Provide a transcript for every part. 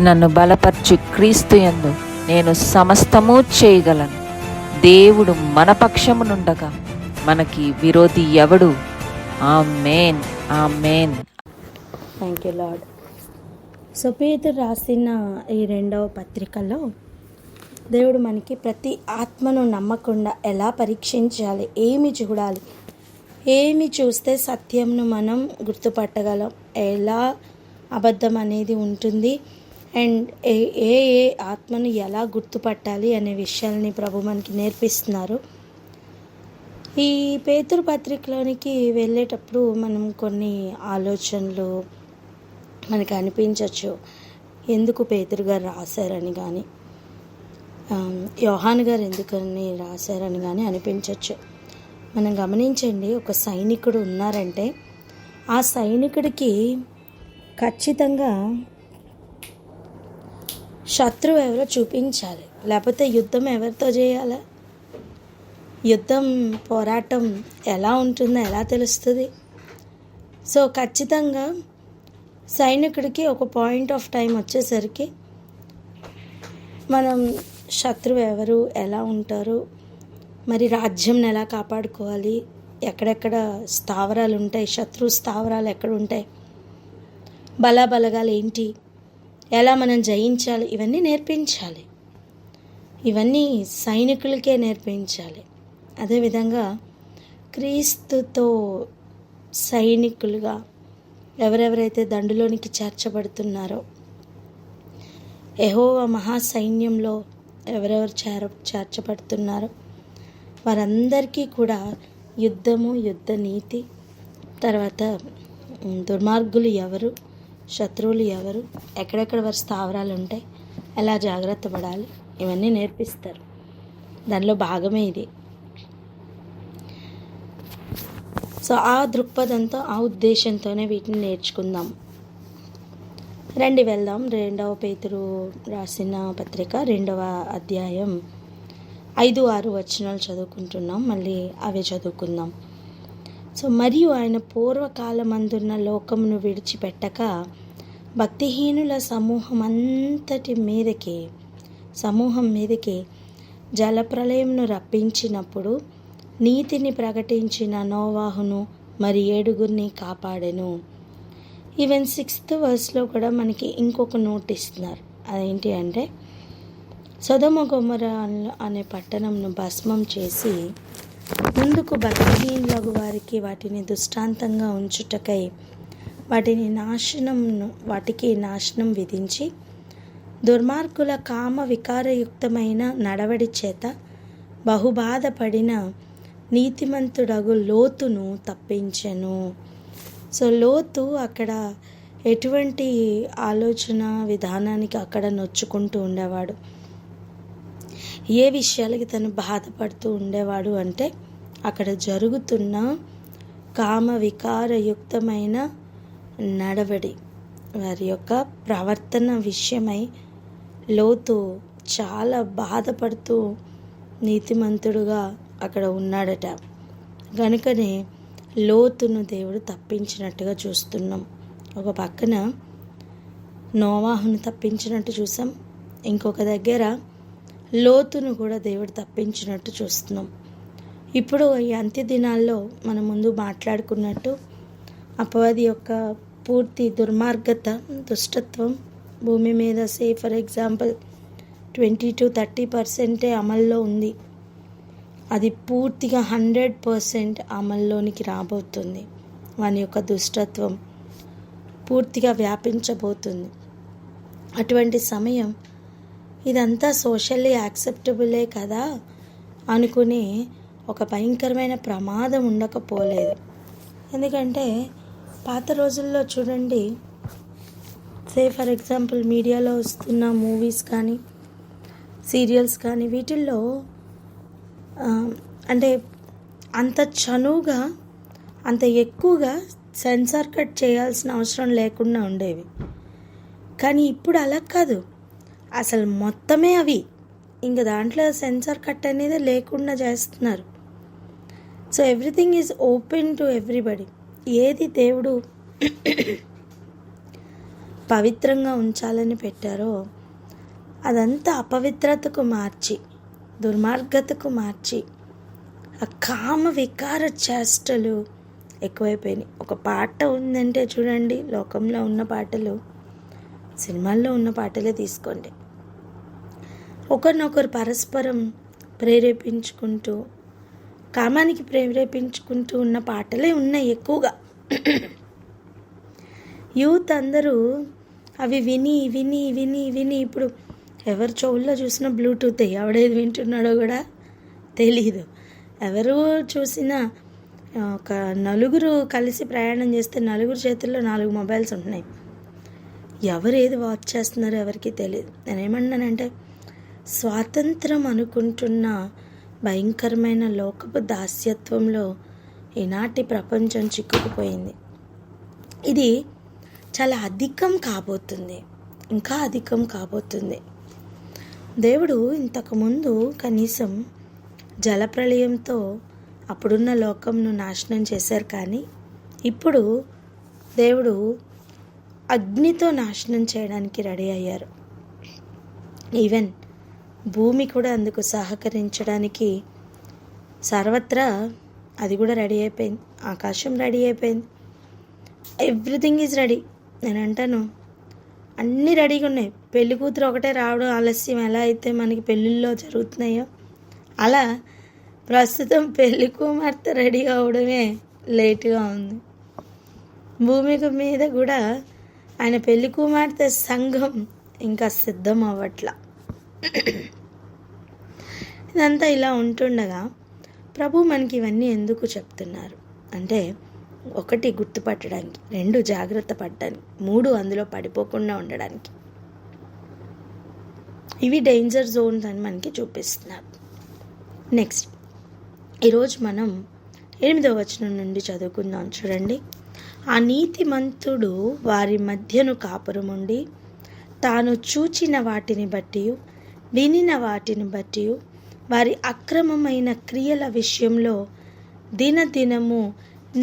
నన్ను బలపరచు క్రీస్తు యందు నేను సమస్తము చేయగలను. దేవుడు మన పక్షమునుండగా మనకి విరోధి ఎవడు? Amen, amen. Thank you lord. So పేతురు రాసిన ఈ 2వ పత్రికలో దేవుడు మనకి ప్రతి ఆత్మను నమ్మకుండా ఎలా పరీక్షించాలి, ఏమి చూడాలి, ఏమి చూస్తే సత్యంను మనం గుర్తుపట్టగలం, ఎలా అబద్ధం అనేది ఉంటుంది, అండ్ ఏ ఆత్మను ఎలా గుర్తుపట్టాలి అనే విషయాల్ని ప్రభు మనకి నేర్పిస్తున్నారు. ఈ పేతురు పత్రికలోనికి వెళ్ళేటప్పుడు మనం కొన్ని ఆలోచనలు మనకు అనిపించవచ్చు. ఎందుకు పేతురు గారు రాశారని కానీ, యోహాను గారు ఎందుకని రాశారని కానీ అనిపించవచ్చు. మనం గమనించండి, ఒక సైనికుడు ఉన్నారంటే ఆ సైనికుడికి ఖచ్చితంగా శత్రువు ఎవరో చూపించాలి, లేకపోతే యుద్ధం ఎవరితో చేయాలి, యుద్ధం పోరాటం ఎలా ఉంటుందో ఎలా తెలుస్తుంది. సో ఖచ్చితంగా సైనికుడికి ఒక పాయింట్ ఆఫ్ టైం వచ్చేసరికి మనం శత్రువు ఎవరు, ఎలా ఉంటారు, మరి రాజ్యంని ఎలా కాపాడుకోవాలి, ఎక్కడెక్కడ స్థావరాలు ఉంటాయి, శత్రు స్థావరాలు ఎక్కడ ఉంటాయి, బలాబలగాలు ఏంటి, ఎలా మనం జయించాలి, ఇవన్నీ నేర్పించాలి. ఇవన్నీ సైనికులకే నేర్పించాలి. అదేవిధంగా క్రీస్తుతో సైనికులుగా ఎవరెవరైతే దండులోనికి చేర్చబడుతున్నారో, యెహోవా మహాసైన్యంలో ఎవరెవరు చేర్చబడుతున్నారో వారందరికీ కూడా యుద్ధము, యుద్ధ నీతి, తర్వాత దుర్మార్గులు ఎవరు, శత్రువులు ఎవరు, ఎక్కడెక్కడ వారి స్థావరాలు ఉంటాయి, ఎలా జాగ్రత్త పడాలి, ఇవన్నీ నేర్పిస్తారు. దానిలో భాగమే ఇది. సో ఆ దృక్పథంతో, ఆ ఉద్దేశంతోనే వీటిని నేర్చుకుందాం. రండి వెళ్దాం. 2వ పేతురు రాసిన పత్రిక 2వ అధ్యాయం 5-6 వచనాలు చదువుకుంటున్నాం. మళ్ళీ అవే చదువుకుందాం. సో మరియు ఆయన పూర్వకాలమందున్న లోకమును విడిచిపెట్టక భక్తిహీనుల సమూహం మీదకి జలప్రలయంను రప్పించినప్పుడు నీతిని ప్రకటించిన నోవాహును మరి 7 కాపాడెను. ఈవెన్ 6th verseలో కూడా మనకి ఇంకొక నోట్ ఇస్తున్నారు. అదేంటి అంటే, సొదొమ గొమొర్ర అనే పట్టణంను భస్మం చేసి ముందుకు భక్తిహీనులకు వారికి వాటిని దృష్టాంతంగా ఉంచుటకై వాటికి నాశనం విధించి దుర్మార్గుల కామ వికారయుక్తమైన నడవడి చేత బహుబాధపడిన నీతిమంతుడగు లోతును తప్పించెను. సో లోతు అక్కడ ఎటువంటి ఆలోచన విధానానికి అక్కడ నొచ్చుకుంటూ ఉండేవాడు, ఏ విషయాలకి తను బాధపడుతూ ఉండేవాడు అంటే, అక్కడ జరుగుతున్న కామ వికారయుక్తమైన నడవడి, వారి యొక్క ప్రవర్తన విషయమై లోతు చాలా బాధపడుతూ నీతిమంతుడుగా అక్కడ ఉన్నాడట. కనుకనే లోతును దేవుడు తప్పించినట్టుగా చూస్తున్నాం. ఒక పక్కన నోవాహును తప్పించినట్టు చూసాం, ఇంకొక దగ్గర లోతును కూడా దేవుడు తప్పించినట్టు చూస్తున్నాం. ఇప్పుడు ఈ అంత్య దినాల్లో మనం ముందు మాట్లాడుకున్నట్టు అపవాది యొక్క పూర్తి దుర్మార్గత, దుష్టత్వం భూమి మీద ఫర్ ఎగ్జాంపుల్ 20-30% అమల్లో ఉంది. అది పూర్తిగా 100% అమల్లోనికి రాబోతుంది. వాని యొక్క దుష్టత్వం పూర్తిగా వ్యాపించబోతుంది. అటువంటి సమయం ఇదంతా సోషల్లీ యాక్సెప్టబులే కదా అనుకుని ఒక భయంకరమైన ప్రమాదం ఉండకపోలేదు. ఎందుకంటే పాత రోజుల్లో చూడండి, ఫర్ ఎగ్జాంపుల్ మీడియాలో వస్తున్న మూవీస్ కానీ సీరియల్స్ కానీ వీటిల్లో అంటే అంత చనువుగా, అంత ఎక్కువగా సెన్సార్ కట్ చేయాల్సిన అవసరం లేకుండా ఉండేవి. కానీ ఇప్పుడు అలా కాదు, అసలు మొత్తమే అవి ఇంక దాంట్లో సెన్సార్ కట్ అనేది లేకుండా చేస్తున్నారు. So everything is open to everybody. ఏది దేవుడు పవిత్రంగా ఉంచాలని పెట్టారో అదంతా అపవిత్రతకు మార్చి, దుర్మార్గతకు మార్చి, ఆ కామ వికార చేష్టలు ఎక్కువైపోయినాయి. ఒక పాట ఉందంటే చూడండి, లోకంలో ఉన్న పాటలు, సినిమాల్లో ఉన్న పాటలే తీసుకోండి, ఒకరినొకరు పరస్పరం ప్రేరేపించుకుంటూ, కామానికి ప్రేరేపించుకుంటూ ఉన్న పాటలే ఉన్నాయి ఎక్కువగా. యూత్ అందరూ అవి విని విని విని విని ఇప్పుడు ఎవరు చెవుల్లో చూసినా బ్లూటూత్, ఎవడేది వింటున్నాడో కూడా తెలీదు. ఎవరు చూసినా ఒక నలుగురు కలిసి ప్రయాణం చేస్తే నలుగురు చేతుల్లో 4 మొబైల్స్ ఉంటున్నాయి. ఎవరు ఏది వాచ్ చేస్తున్నారో ఎవరికి తెలియదు. నేనేమన్నానంటే, స్వాతంత్రం అనుకుంటున్న భయంకరమైన లోకపు దాస్యత్వంలో ఈనాటి ప్రపంచం చిక్కుకుపోయింది. ఇది చాలా అధికం కాబోతుంది, ఇంకా అధికం కాబోతుంది. దేవుడు ఇంతకుముందు కనీసం జలప్రళయంతో అప్పుడున్న లోకంను నాశనం చేశారు, కానీ ఇప్పుడు దేవుడు అగ్నితో నాశనం చేయడానికి రెడీ అయ్యారు. ఈవెన్ భూమి కూడా అందుకు సహకరించడానికి సర్వత్రా అది కూడా రెడీ అయిపోయింది. ఆకాశం రెడీ అయిపోయింది. Everything is ready. నేను అంటాను, అన్నీ రెడీగా ఉన్నాయి. పెళ్లి కూతురు ఒకటే రావడం ఆలస్యం ఎలా అయితే మనకి పెళ్ళిళ్ళలో జరుగుతున్నాయో, అలా ప్రస్తుతం పెళ్లి కుమార్తె రెడీ అవడమే లేటుగా ఉంది. భూమి మీద కూడా ఆయన పెళ్లి కుమార్తె సంఘం ఇంకా సిద్ధం అవ్వట్లా. ఇదంతా ఇలా ఉంటుండగా ప్రభు మనకి ఇవన్నీ ఎందుకు చెప్తున్నారు అంటే, 1 గుర్తుపట్టడానికి, 2 జాగ్రత్త పడడానికి, 3 అందులో పడిపోకుండా ఉండడానికి. ఇవి డేంజర్ జోన్స్ అని మనకి చూపిస్తున్నారు. నెక్స్ట్, ఈరోజు మనం 8వ వచనం నుండి చదువుకుందాం. చూడండి. ఆ నీతిమంతుడు వారి మధ్యను కాపురముండి తాను చూచిన వాటిని బట్టి, వినిన వాటిని బట్టి, వారి అక్రమమైన క్రియల విషయంలో దినదినము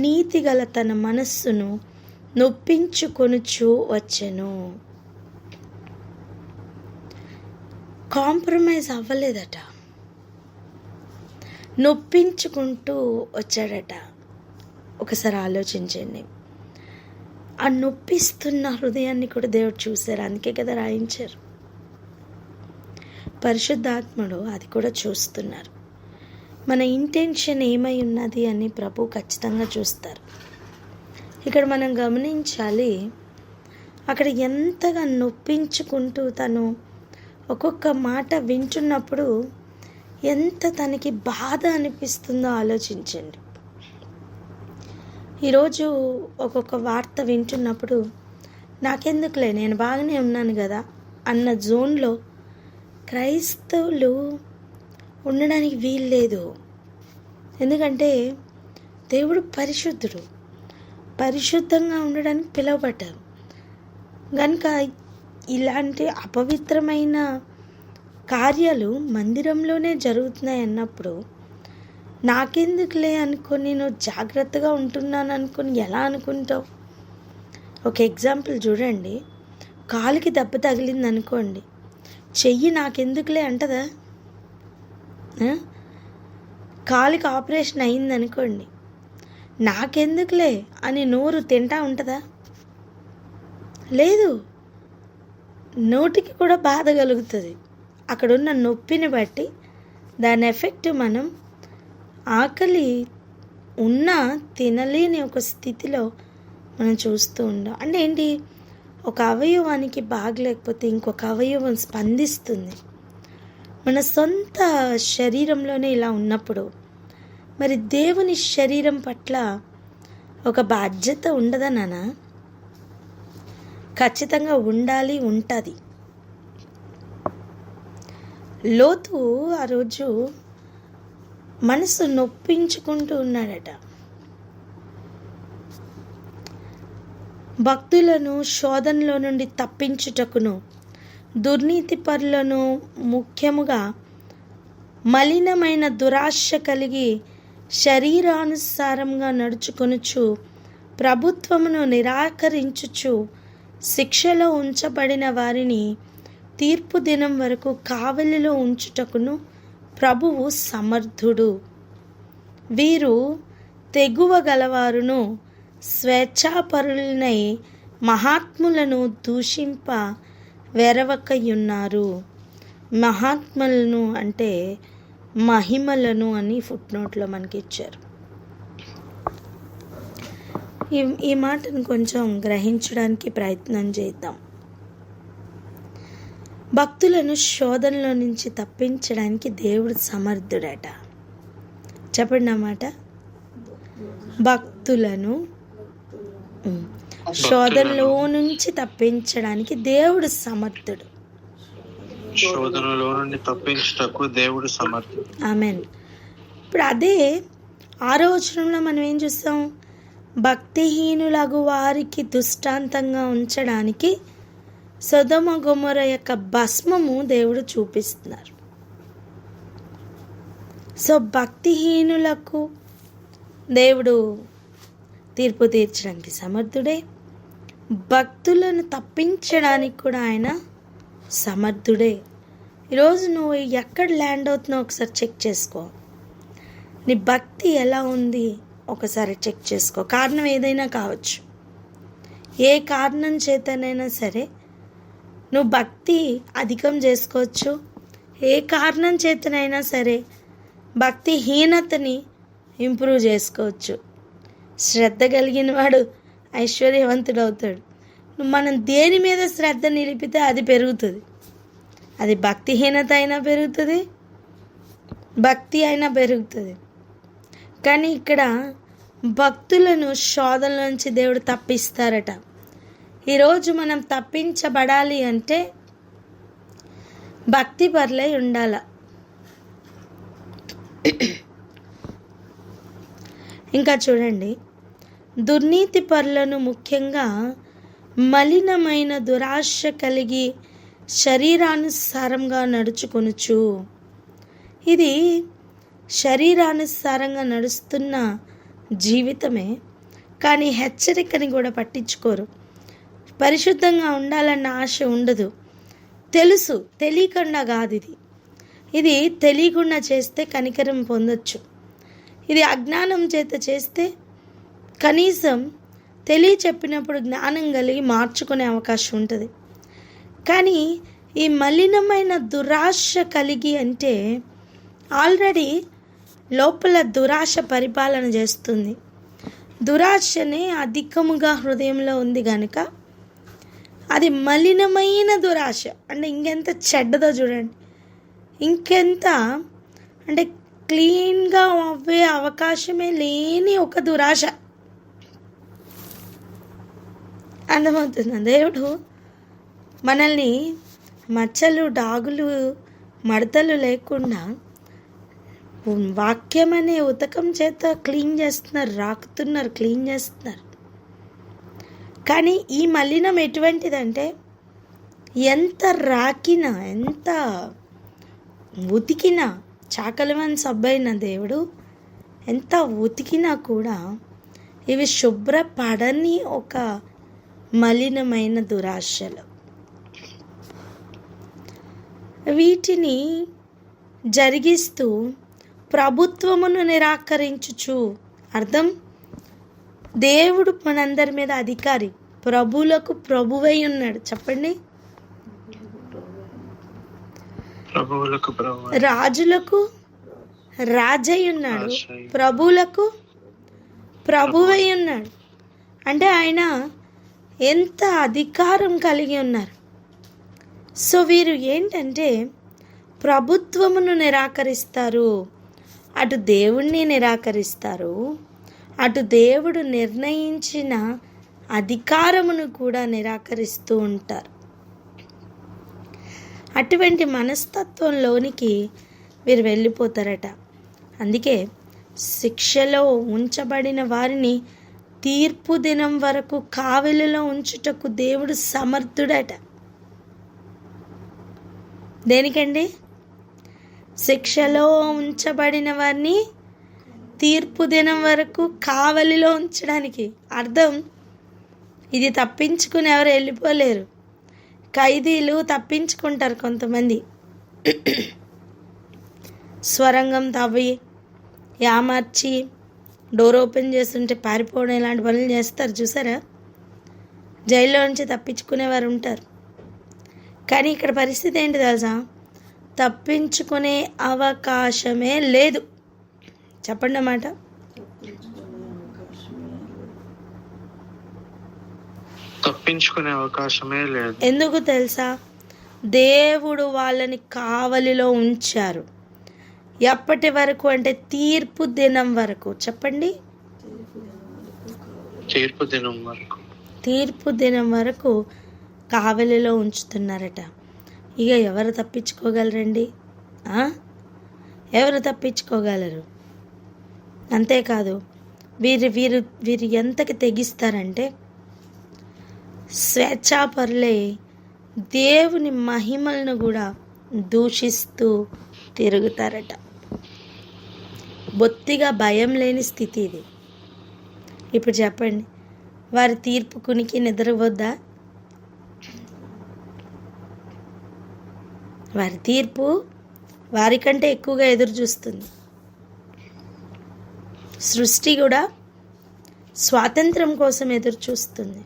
నీతిగల తన మనస్సును నొప్పించుకొనుచు వచ్చెను. కాంప్రమైజ్ అవ్వలేదట, నొప్పించుకుంటూ వచ్చాడట. ఒకసారి ఆలోచించండి. ఆ నొప్పిస్తున్న హృదయాన్ని కూడా దేవుడు చూశారు. అందుకే కదా రాయించారు. పరిశుద్ధాత్ముడు అది కూడా చూస్తున్నారు. మన ఇంటెన్షన్ ఏమై ఉన్నది అని ప్రభు ఖచ్చితంగా చూస్తారు. ఇక్కడ మనం గమనించాలి, అక్కడ ఎంతగా నొప్పించుకుంటూ తను ఒక్కొక్క మాట వింటున్నప్పుడు ఎంత తనకి బాధ అనిపిస్తుందో ఆలోచించండి. ఈరోజు ఒక్కొక్క వార్త వింటున్నప్పుడు నాకెందుకులే, నేను బాగానే ఉన్నాను కదా అన్న జోన్లో క్రైస్తవులు ఉండడానికి వీల్లేదు. ఎందుకంటే దేవుడు పరిశుద్ధుడు, పరిశుద్ధంగా ఉండడానికి పిలువబడ్డారు. కనుక ఇలాంటి అపవిత్రమైన కార్యాలు మందిరంలోనే జరుగుతున్నాయి అన్నప్పుడు నాకెందుకులే అనుకొని నువ్వు జాగ్రత్తగా ఉంటున్నాను అనుకుని ఎలా అనుకుంటావు? ఒక ఎగ్జాంపుల్ చూడండి. కాలుకి దెబ్బ తగిలింది అనుకోండి, చెయ్యి నాకెందుకులే అంటదా? కాలుకి ఆపరేషన్ అయింది అనుకోండి, నాకెందుకులే అని నోరు తింటా ఉంటుందా? లేదు. నోటికి కూడా బాధ కలుగుతుంది. అక్కడున్న నొప్పిని బట్టి దాని ఎఫెక్ట్ మనం ఆకలి ఉన్నా తినలేని ఒక స్థితిలో మనం చూస్తూ ఉంటాం. అంటే ఏంటి, ఒక అవయవానికి బాగలేకపోతే ఇంకొక అవయవం స్పందిస్తుంది. మన సొంత శరీరంలోనే ఇలా ఉన్నప్పుడు మరి దేవుని శరీరం పట్ల ఒక బాధ్యత ఉండదా నాన్న? ఖచ్చితంగా ఉండాలి, ఉంటుంది. లోతు ఆ రోజు మనసు నొప్పించుకుంటూ ఉన్నాడట. భక్తులను శోధనలో నుండి తప్పించుటకును, దుర్నీతి పరులను, ముఖ్యముగా మలినమైన దురాశ కలిగి శరీరానుసారంగా నడుచుకొనుచు ప్రభుత్వమును నిరాకరించుచు శిక్షలో ఉంచబడిన వారిని తీర్పు దినం వరకు కావలిలో ఉంచుటకును ప్రభువు సమర్థుడు. వీరు తెగువ గలవారును స్వేచ్ఛాపరులనై మహాత్ములను దూషింప వెరవకయున్నారు. మహాత్ములను అంటే మహిమలను అని ఫుట్నోట్లో మనకి ఇచ్చారు. ఈ మాటను కొంచెం గ్రహించడానికి ప్రయత్నం చేద్దాం. భక్తులను శోధనలో నుంచి తప్పించడానికి దేవుడు సమర్థుడట. చెప్పండి అన్నమాట. భక్తులను శోధనలో నుంచి తప్పించడానికి దేవుడు సమర్థుడు. శోధనలో నుండి తప్పించుటకు దేవుడు సమర్థుడు. ఆమేన్. ఇప్పుడు అదే 6వ వచనంలో మనం ఏం చూస్తాం? భక్తిహీనులగు వారికి దృష్టాంతంగా ఉంచడానికి సొదొమ గొమొర యొక్క భస్మము దేవుడు చూపిస్తున్నారు. సో భక్తిహీనులకు దేవుడు తీర్పు తీర్చడానికి సమర్థుడే, భక్తులను తప్పించడానికి కూడా ఆయన సమర్థుడే. ఈరోజు నువ్వు ఎక్కడ ల్యాండ్ అవుతున్నావు ఒకసారి చెక్ చేసుకో. నీ భక్తి ఎలా ఉంది ఒకసారి చెక్ చేసుకో. కారణం ఏదైనా కావచ్చు. ఏ కారణం చేతనైనా సరే నువ్వు భక్తి అధికం చేసుకోవచ్చు. ఏ కారణం చేతనైనా సరే భక్తిహీనతని ఇంప్రూవ్ చేసుకోవచ్చు. శ్రద్ధ కలిగిన వాడు ఐశ్వర్యవంతుడు అవుతాడు. మనం దేని మీద శ్రద్ధ నిలిపితే అది పెరుగుతుంది. అది భక్తిహీనత అయినా పెరుగుతుంది, భక్తి అయినా పెరుగుతుంది. కానీ ఇక్కడ భక్తులను శోధన నుంచి దేవుడు తప్పిస్తారట. ఈరోజు మనం తప్పించబడాలి అంటే భక్తి పరులై ఉండాల. ఇంకా చూడండి, దుర్నీతి పరులను ముఖ్యంగా మలినమైన దురాశ కలిగి శరీరానుసారంగా నడుచుకొనుచు. ఇది శరీరానుసారంగా నడుస్తున్న జీవితమే, కానీ హెచ్చరికని కూడా పట్టించుకోరు. పరిశుద్ధంగా ఉండాలన్న ఆశ ఉండదు. తెలుసు, తెలియకుండా కాదు. ఇది తెలియకుండా చేస్తే కనికరం పొందొచ్చు. ఇది అజ్ఞానం చేత చేస్తే కనీసం తెలియ చెప్పినప్పుడు జ్ఞానం కలిగి మార్చుకునే అవకాశం ఉంటుంది. కానీ ఈ మలినమైన దురాశ కలిగి అంటే ఆల్రెడీ లోపల దురాశ పరిపాలన చేస్తుంది. దురాశనే అధికముగా హృదయంలో ఉంది కనుక అది మలినమైన దురాశ. అంటే ఇంకెంత చెడ్డదో చూడండి, ఇంకెంత అంటే క్లీన్గా అవ్వే అవకాశమే లేని ఒక దురాశ. అర్థమవుతుంది. దేవుడు మనల్ని మచ్చలు, డాగులు, మడతలు లేకుండా వాక్యం అనే ఉతకం చేత క్లీన్ చేస్తున్నారు, రాకుతున్నారు, క్లీన్ చేస్తున్నారు. కానీ ఈ మలినం ఎటువంటిదంటే ఎంత రాకినా, ఎంత ఉతికినా, చాకలివన్ సబ్బైన దేవుడు ఎంత ఉతికినా కూడా ఇవి శుభ్రపడని ఒక మలినమైన దురాశలు. వీటిని జరిగిస్తూ ప్రభుత్వమును నిరాకరించుచు. అర్థం, దేవుడు మనందరి మీద అధికారి, ప్రభువులకు ప్రభువై ఉన్నాడు. చెప్పండి. రాజులకు రాజై ఉన్నాడు, ప్రభువులకు ప్రభువై ఉన్నాడు. అంటే ఆయన ఎంత అధికారం కలిగి ఉన్నారు. సో వీరు ఏంటంటే ప్రభుత్వమును నిరాకరిస్తారు, అటు దేవుణ్ణి నిరాకరిస్తారు, అటు దేవుడు నిర్ణయించిన అధికారమును కూడా నిరాకరిస్తూ ఉంటారు. అటువంటి మనస్తత్వంలోనికి వీరు వెళ్ళిపోతారట. అందుకే శిక్షలో ఉంచబడిన వారిని తీర్పు దినం వరకు కావలిలో ఉంచుటకు దేవుడు సమర్థుడట. దేనికండి? శిక్షలో ఉంచబడిన వారిని తీర్పు దినం వరకు కావలిలో ఉంచడానికి. అర్థం, ఇది తప్పించుకుని ఎవరు వెళ్ళిపోలేరు. ఖైదీలు తప్పించుకుంటారు కొంతమంది, స్వరంగం తవ్వి యామార్చి డోర్ ఓపెన్ చేస్తుంటే పారిపోవడం ఇలాంటి పనులు చేస్తారు చూసారా. జైల్లో నుంచి తప్పించుకునేవారు ఉంటారు. కానీ ఇక్కడ పరిస్థితి ఏంటి తెలుసా? తప్పించుకునే అవకాశమే లేదు. చెప్పండి అన్నమాట. తప్పించుకునే అవకాశమే లేదు. ఎందుకు తెలుసా? దేవుడు వాళ్ళని కావలిలో ఉంచారు. ఎప్పటి వరకు అంటే తీర్పు దినం వరకు. చెప్పండి, తీర్పు దినం వరకు. తీర్పు దినం వరకు కావలిలో ఉంచుతున్నారట. ఇక ఎవరు తప్పించుకోగలరండి? ఎవరు తప్పించుకోగలరు? అంతేకాదు, వీరు వీరు వీరు ఎంతకి తెగిస్తారంటే స్వేచ్ఛాపరులై దేవుని మహిమలను కూడా దూషిస్తూ తిరుగుతారట. బొత్తిగా భయం లేని స్థితి ఇది. ఇప్పుడు చెప్పండి, వారి తీర్పు కునికి నిద్రపోద్దా? వారి తీర్పు వారికంటే ఎక్కువగా ఎదురు చూస్తుంది. సృష్టి కూడా స్వాతంత్రం కోసం ఎదురు చూస్తుంది.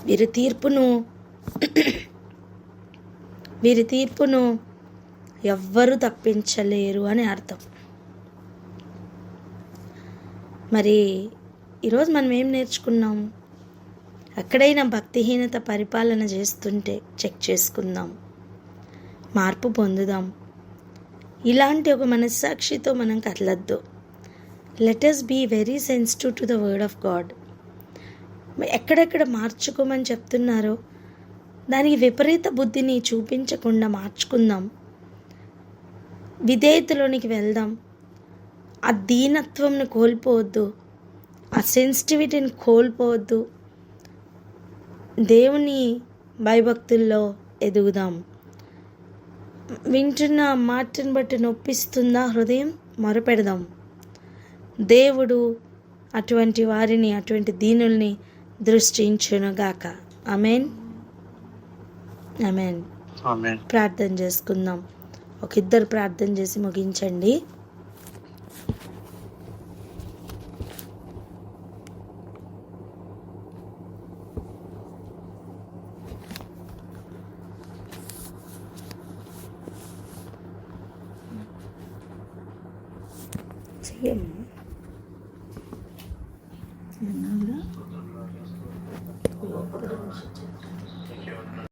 వీరి తీర్పును ఎవ్వరూ తప్పించలేరు అని అర్థం. మరి ఈరోజు మనం ఏం నేర్చుకున్నాం? ఎక్కడైనా భక్తిహీనత పరిపాలన చేస్తుంటే చెక్ చేసుకుందాం, మార్పు పొందుదాం. ఇలాంటి ఒక మనస్సాక్షితో మనం కదలొద్దు. Let us be very sensitive to the word of God. ఎక్కడెక్కడ మార్చుకోమని చెప్తున్నారో దానికి విపరీత బుద్ధిని చూపించకుండా మార్చుకుందాం. విధేయతలోనికి వెళ్దాం. ఆ దీనత్వంను కోల్పోవద్దు, ఆ సెన్సిటివిటీని కోల్పోవద్దు. దేవుని భయభక్తుల్లో ఎదుగుదాం. వింటున్న మాటను బట్టి నొప్పిస్తుందా హృదయం? మొరపెడదాం. దేవుడు అటువంటి వారిని, అటువంటి దీనుల్ని దృష్టించునుగాక. ఆమేన్, ఆమేన్. ఆమేన్. ప్రార్థన చేసుకుందాం. ఒక ఇద్దరు ప్రార్థన చేసి ముగించండి. చెయ్యమ్మా.